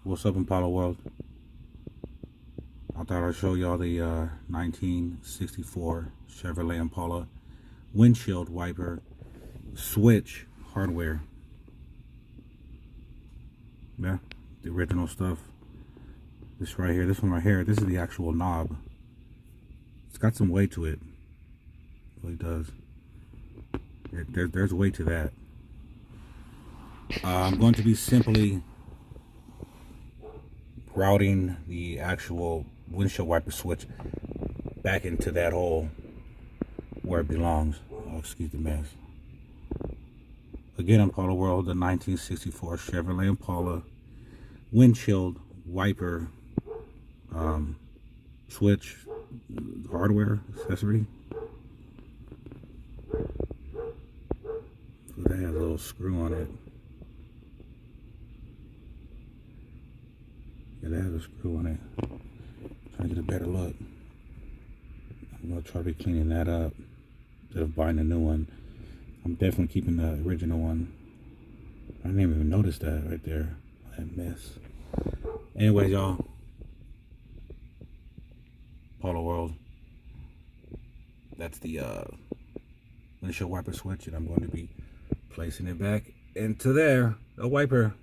What's up, Impala World? I thought I'd show y'all the 1964 Chevrolet Impala windshield wiper switch hardware. Yeah, the original stuff. This right here, this one right here, this is the actual knob. It's got some weight to it. It really does. There's weight to that. I'm going to be simply routing the actual windshield wiper switch back into that hole where it belongs. Oh, excuse the mess. Again, Impala World, the 1964 Chevrolet Impala windshield wiper switch hardware accessory. So that has a little screw on it. Yeah, that has a screw on it. Trying to get a better look. I'm gonna try to be cleaning that up instead of buying a new one. I'm definitely keeping the original one. I didn't even notice that right there. That mess. Anyways, y'all. Polo World. That's the windshield wiper switch, and I'm going to be placing it back into there. A wiper.